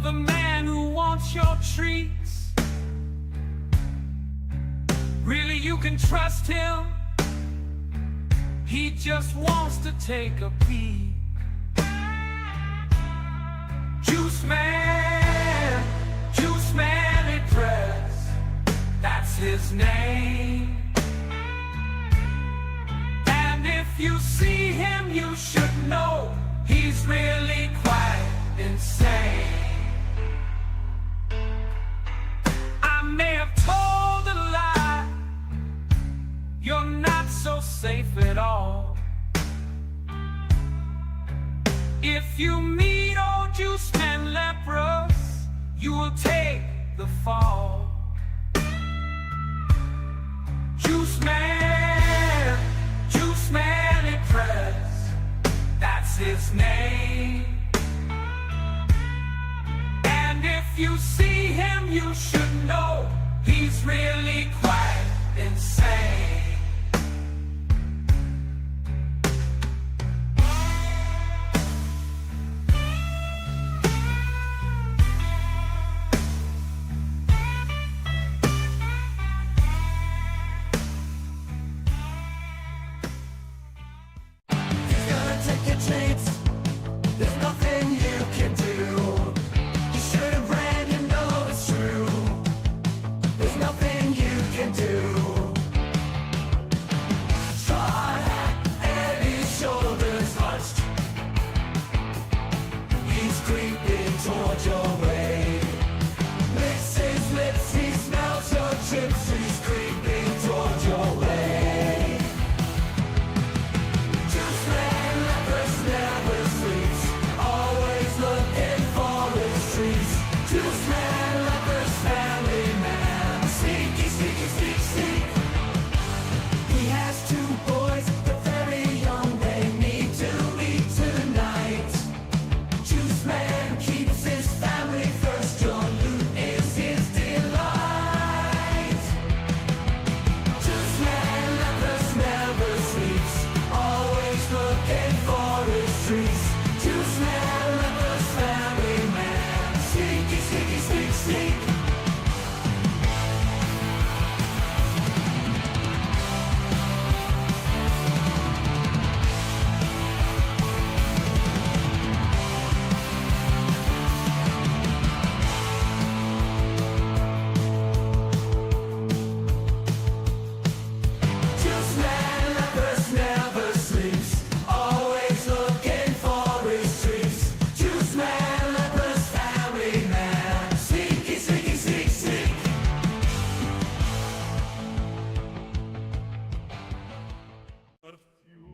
the man who wants your treats. Really, you can trust him. He just wants to take a peek. JUICEMAN, JUICEMAN Impress, that's his name. And if you see him, you should know he's really quite insane. I may have told a lie, you're not so safe at all. If you meet old JUICEMAN leprous, you will take the fall. JUICEMAN, JUICEMAN Impress, that's his name. And if you see him, you should know he's really quite insane. There's nothing you can do. You should have ran, you know it's true. There's nothing you can do. Trod and his shoulders hunched. He's creeping toward your way. Licks his lips, he smells your chips. He's creeping toward your way. JUICEMAN leprous never sleeps, always looking for his treats. JUICEMAN leprous family man, sneaky, sneaky, sneak, sneak. He has two boys, they're very young, they need to meet tonight. JUICEMAN keeps his family first, your loot is his delight. JUICEMAN leprous never sleeps, always looking for his treats. JUICEMAN leprous family man, sneaky, sneaky, sneak, sneak. JUICEMAN leprous never sleeps, always looking for his treats. JUICEMAN leprous family man, sneaky, sneaky, sneak, sneak. You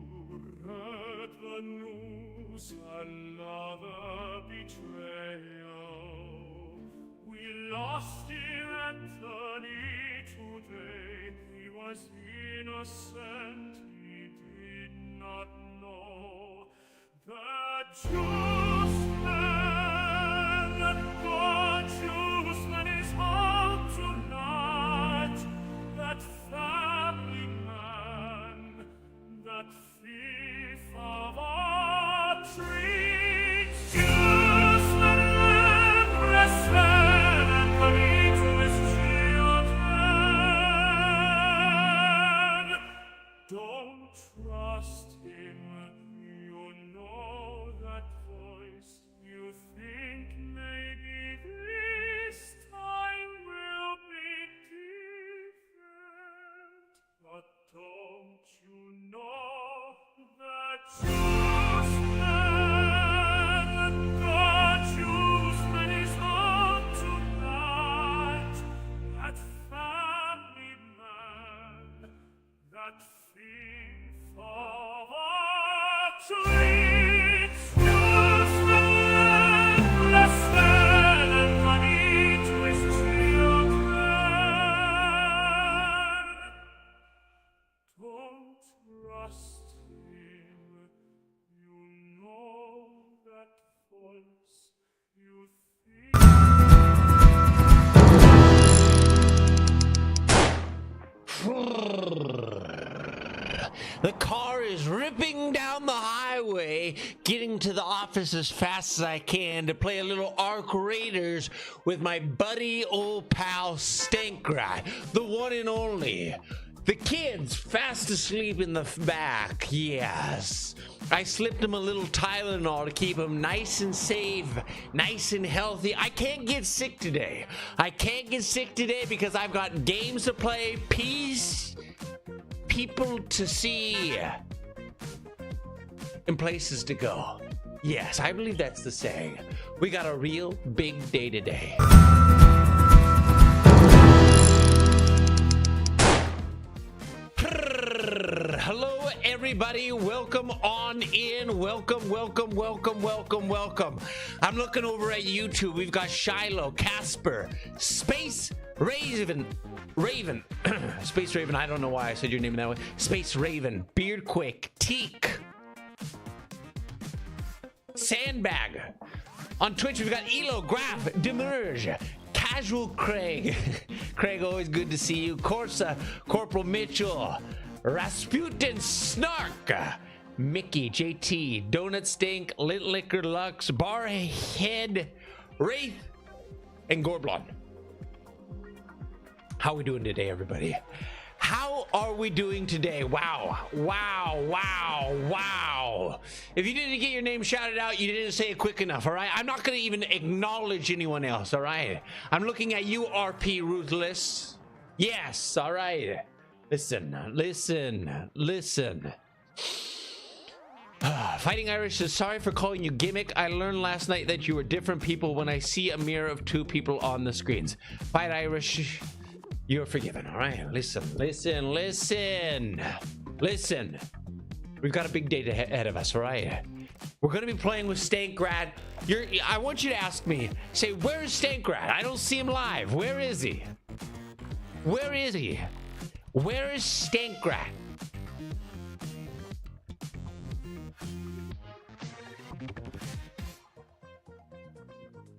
heard the news, another betrayal. We lost dear Anthony today. He was innocent, he did not know that JUICEMAN, God JUICEMAN is home tonight. That family man, that thief of our treats. JUICEMAN leprous man, coming to his children. Don't trust him, you know that voice. You think maybe this time will be different. But don't you know that JUICEMAN, God JUICEMAN is home tonight. That family man, that thief of our treats. JUICEMAN leprous man, and money to his children. Don't trust him, you know that voice. You think The car is ripping down the highway, getting to the office as fast as I can to play a little Ark Raiders with my buddy old pal STANKRAT, the one and only. The kid's fast asleep in the back, yes. I slipped him a little Tylenol to keep him nice and safe, nice and healthy. I can't get sick today. I can't get sick today because I've got games to play, people to see, and places to go. Yes, I believe that's the saying. We got a real big day today. Hello everybody, welcome on in. Welcome. I'm looking over at YouTube. We've got Shiloh, Casper, Space Raven, Space Raven, I don't know why I said your name that way. Space Raven, Beardquake, Teak, Sandbag. On Twitch we've got Elo, Graph, Demerge, Casual Craig, Craig, always good to see you. Corsa, Corporal Mitchell, Rasputin Snark, Mickey, JT, Donut Stink, Lit Liquor Lux, Barhead, Wraith, and Gorblon. How are we doing today, everybody? How are we doing today? Wow. If you didn't get your name shouted out, you didn't say it quick enough, all right? I'm not going to even acknowledge anyone else, all right? I'm looking at you, RP Ruthless. Yes, all right. Listen. Fighting Irish says, sorry for calling you gimmick. I learned last night that you were different people when I see a mirror of two people on the screens. Fight Irish, you're forgiven, all right? Listen. We've got a big day ahead of us, all right? We're going to be playing with STANKRAT. I want you to ask me, say, where is STANKRAT? I don't see him live. Where is he? Where is STANKRAT?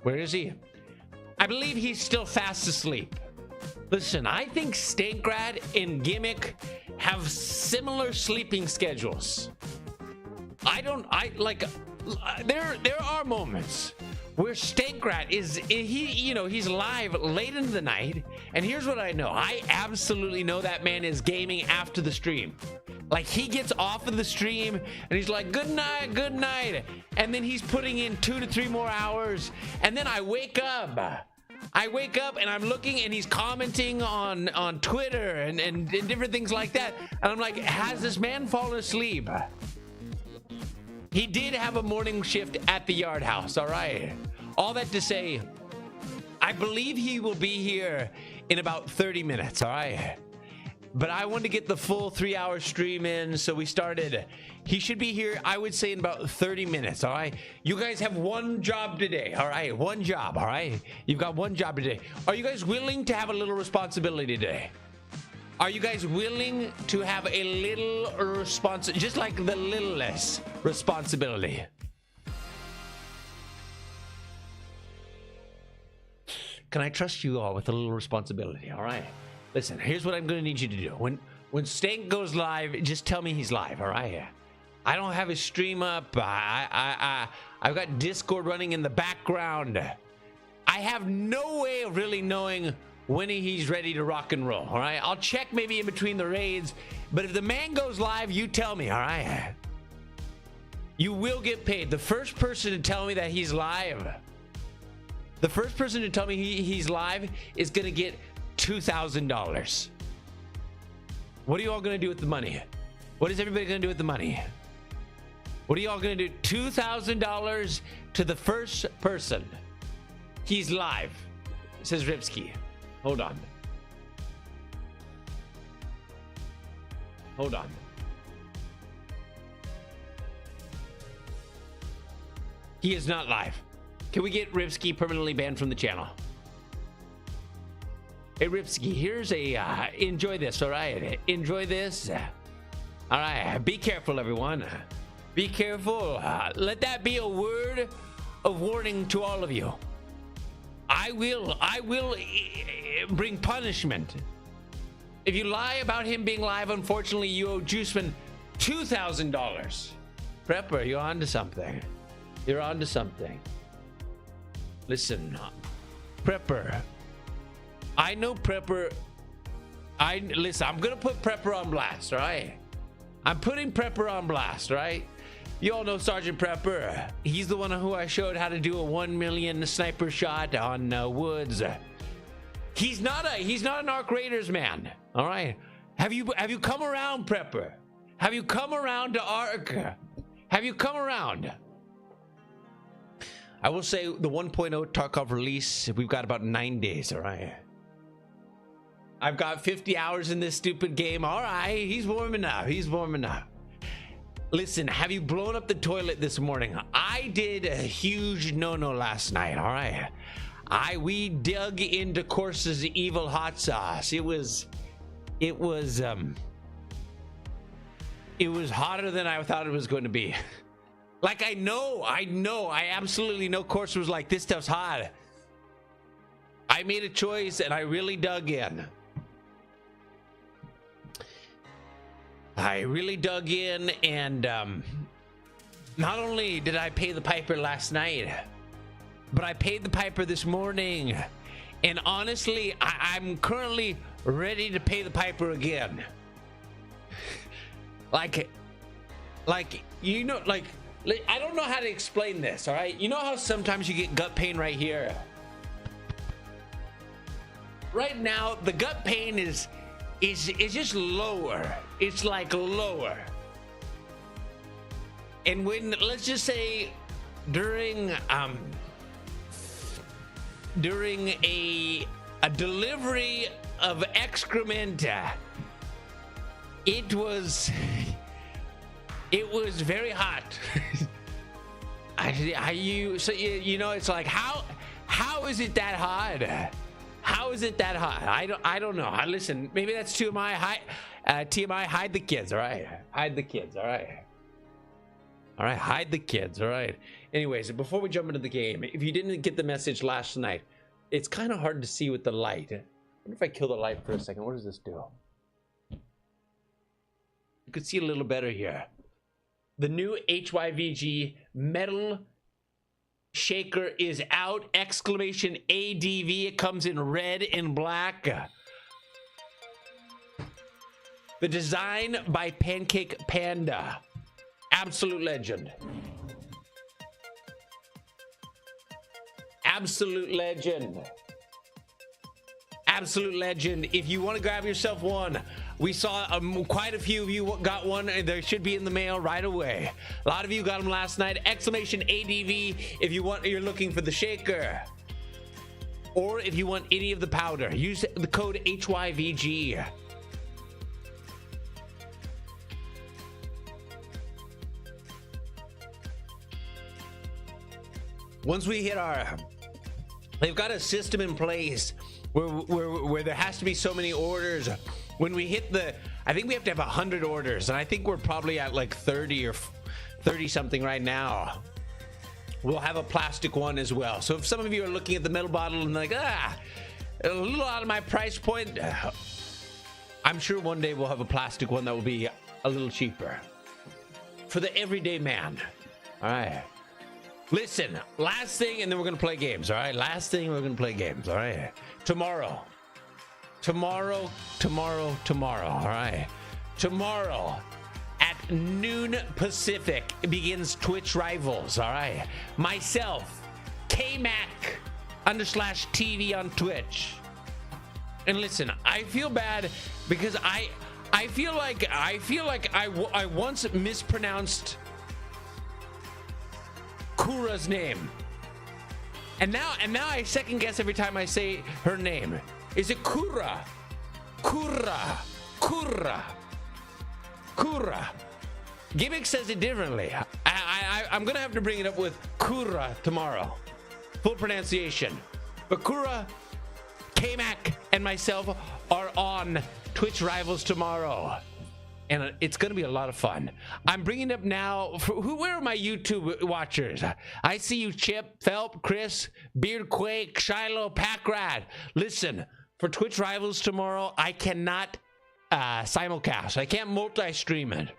Where is he? I believe he's still fast asleep. Listen, I think STANKRAT and Gimmick have similar sleeping schedules. There are moments where STANKRAT he's live late into the night, and here's what I know. I absolutely know that man is gaming after the stream. Like, he gets off of the stream and he's like, good night, and then he's putting in 2 to 3 more hours, and then I wake up and I'm looking and he's commenting on Twitter and different things like that, and I'm like, has this man fallen asleep? He did have a morning shift at the Yard House, all right? All that to say, I believe he will be here in about 30 minutes, all right? But I wanted to get the full 3-hour stream in, so we started. He should be here, I would say, in about 30 minutes, all right? You guys have one job today, all right? One job, all right? You've got one job today. Are you guys willing to have a little responsibility today? Are you guys willing to have a little responsibility, just like the littlest responsibility? Can I trust you all with a little responsibility, all right? Listen, here's what I'm going to need you to do. When Stank goes live, just tell me he's live, all right? I don't have his stream up. I've got Discord running in the background. I have no way of really knowing when he's ready to rock and roll, all right? I'll check maybe in between the raids, but if the man goes live, you tell me, all right? You will get paid. The first person to tell me that he's live, he's live is going to get $2,000. What are you all going to do with the money? What is everybody going to do with the money? What are you all going to do? $2,000 to the first person. He's live, says Ripsky. Hold on. He is not live. Can we get Ripsky permanently banned from the channel? Hey Ripsky, here's a enjoy this, all right? Enjoy this. All right, be careful, everyone. Be careful. Let that be a word of warning to all of you. I will bring punishment. If you lie about him being live, unfortunately, you owe JUICEMAN $2,000. Prepper, you're on to something. You're on to something. Listen, Prepper. I know Prepper. Listen, I'm gonna put Prepper on blast, right? I'm putting Prepper on blast, right? You all know Sergeant Prepper. He's the one who I showed how to do a 1 million sniper shot on Woods. He's not an Arc Raiders man. All right. Have you come around, Prepper? Have you come around to Arc? Have you come around? I will say the 1.0 Tarkov release, we've got about 9 days, all right? I've got 50 hours in this stupid game. All right, he's warming up. He's warming up. Listen, have you blown up the toilet this morning? I did a huge no-no last night, all right? We dug into Corsa's evil hot sauce. It was hotter than I thought it was going to be. Like, I absolutely know Corsa was like, this stuff's hot. I made a choice and I really dug in. And not only did I pay the piper last night, but I paid the piper this morning. And honestly, I'm currently ready to pay the piper again. Like, you know, like, I don't know how to explain this, all right? You know how sometimes you get gut pain right here? Right now, the gut pain is just lower. It's like lower. And when, let's just say, during a delivery of excrement, it was very hot. You know, it's like, how is it that hot? How is it that hot? I don't know. Listen, maybe that's TMI. TMI, hide the kids, all right? Hide the kids, all right? All right, hide the kids, all right? Anyways, before we jump into the game, if you didn't get the message last night, it's kind of hard to see with the light. I wonder if I kill the light for a second. What does this do? You could see a little better here. The new HYVG metal shaker is out! Exclamation ADV. It comes in red and black. The design by Pancake Panda. Absolute legend. Absolute legend. Absolute legend. If you want to grab yourself one, we saw quite a few of you got one, and they should be in the mail right away. A lot of you got them last night. Exclamation ADV if you're looking for the shaker, or if you want any of the powder. Use the code HYVG. Once we hit they've got a system in place where there has to be so many orders. When we hit I think we have to have 100 orders, and I think we're probably at like 30 or 30 something right now. We'll have a plastic one as well. So if some of you are looking at the metal bottle and like, a little out of my price point, I'm sure one day we'll have a plastic one that will be a little cheaper for the everyday man. All right. Listen, last thing, and then we're gonna play games. All right, last thing, we're gonna play games. All right, tomorrow. All right, tomorrow at noon Pacific begins Twitch Rivals. All right, myself, KMac_TV on Twitch. And listen, I feel bad because I feel like I once mispronounced Kura's name, and now I second guess every time I say her name. Is it Kura? Gimmick says it differently. I'm gonna have to bring it up with Kura tomorrow. Full pronunciation. But Kura, K-Mac, and myself are on Twitch Rivals tomorrow. And it's going to be a lot of fun. I'm bringing up now, where are my YouTube watchers? I see you, Chip, Phelp, Chris, Beardquake, Shiloh, Packrat. Listen, for Twitch Rivals tomorrow, I cannot simulcast. I can't multi-stream it.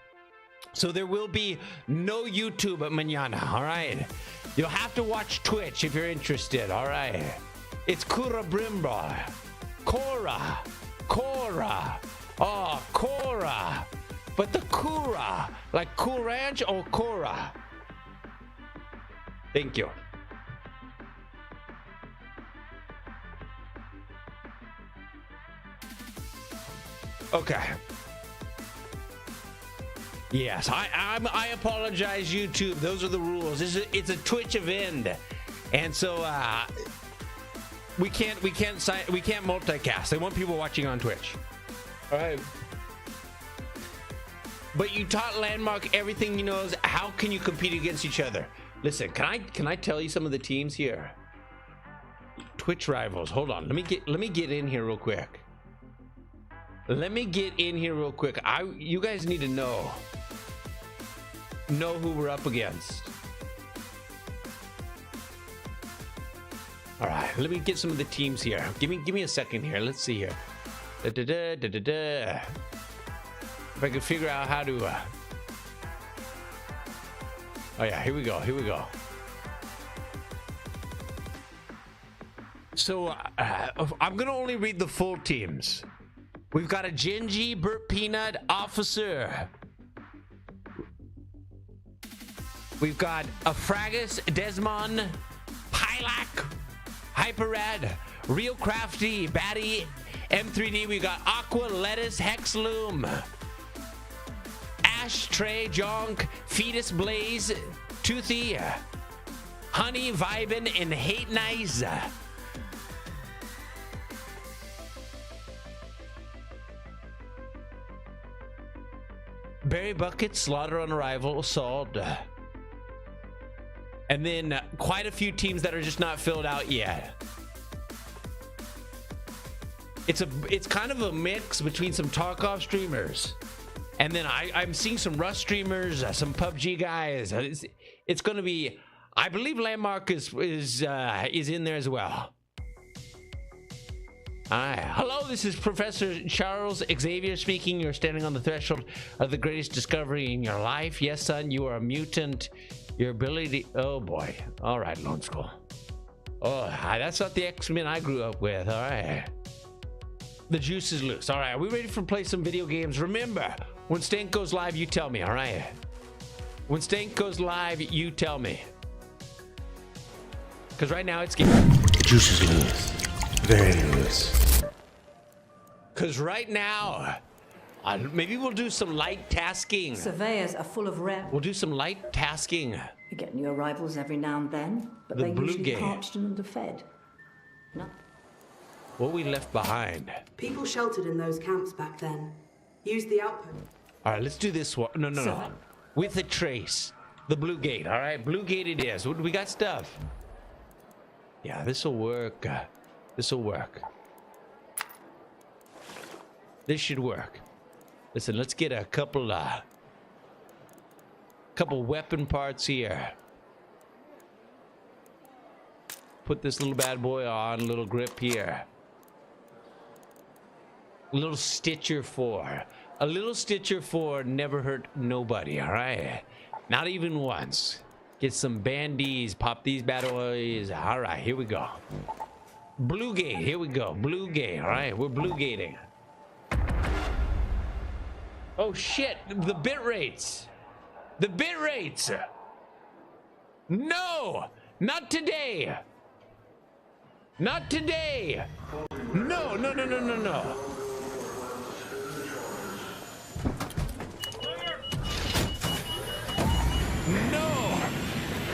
So there will be no YouTube mañana, all right? You'll have to watch Twitch if you're interested, all right? It's Kura Brimbar. Cora. Oh, Cora. But the Kura, like Cool Ranch or Cora? Thank you. Okay. Yes, I apologize, YouTube. Those are the rules. It's a Twitch event, and so we can't multicast. They want people watching on Twitch. All right. But you taught Landmark everything he knows. How can you compete against each other? Listen, can I tell you some of the teams here? Twitch rivals. Hold on. Let me get in here real quick. You guys need to know who we're up against. All right, let me get some of the teams here. Give me a second here. Let's see here. If I can figure out how to oh yeah, here we go. So I'm gonna only read the full teams. We've got a Genji, Burt Peanut, Officer. We've got a Fragus, Desmond, Pilak, Hyperrad, Real Crafty, Batty, M3D. We've got Aqua, Lettuce, Hexloom, Ashtray, Jonk, Fetus Blaze, Toothy, Honey, Vibin, and Hate Nice. Berry Bucket, Slaughter on Arrival, Salt. And then quite a few teams that are just not filled out yet. It's kind of a mix between some Tarkov streamers, and then I'm seeing some Rust streamers, some PUBG guys. It's going to be, I believe Landmark is in there as well. Hi. Hello, this is Professor Charles Xavier speaking. You're standing on the threshold of the greatest discovery in your life. Yes, son, you are a mutant. Your ability... Oh, boy. All right, Lone Skull. Oh, that's not the X-Men I grew up with. All right. The juice is loose. All right, are we ready for play some video games? Remember, when Stank goes live, you tell me, all right? When Stank goes live, you tell me. Because right now, it's game. The juice is loose. Very loose. Because right now, maybe we'll do some light tasking. Surveyors are full of rare. We'll do some light tasking. You get new arrivals every now and then, but The they're blue usually gate. parched and underfed. No. What we left behind. People sheltered in those camps back then. Used the outpost. All right, let's do this one. No. With a trace. The blue gate, all right? Blue gate it is. We got stuff. Yeah, this will work. This will work. This should work. Listen, let's get a couple weapon parts here. Put this little bad boy on, little grip here. A little Stitcher 4. A little Stitcher 4 never hurt nobody, all right? Not even once. Get some bandies, pop these bad boys. All right, here we go. Blue gate, here we go. Blue gate, all right? We're blue gating. Oh shit, the bit rates. The bit rates. No, not today. Not today. No. No.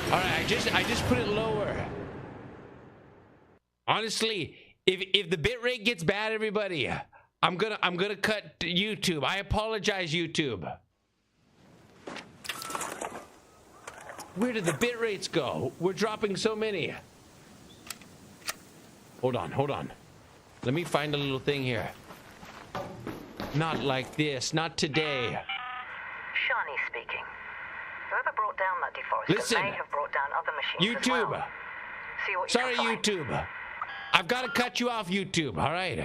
All right, I just put it lower. Honestly, if the bit rate gets bad, everybody, I'm gonna cut YouTube. I apologize, YouTube. Where did the bit rates go? We're dropping so many. Hold on. Let me find a little thing here. Not like this. Not today. Shani speaking. Whoever brought down that deforester Listen, may have brought down other machines as YouTube. well. See what you Sorry, can find. YouTube. I've got to cut you off, YouTube. All right.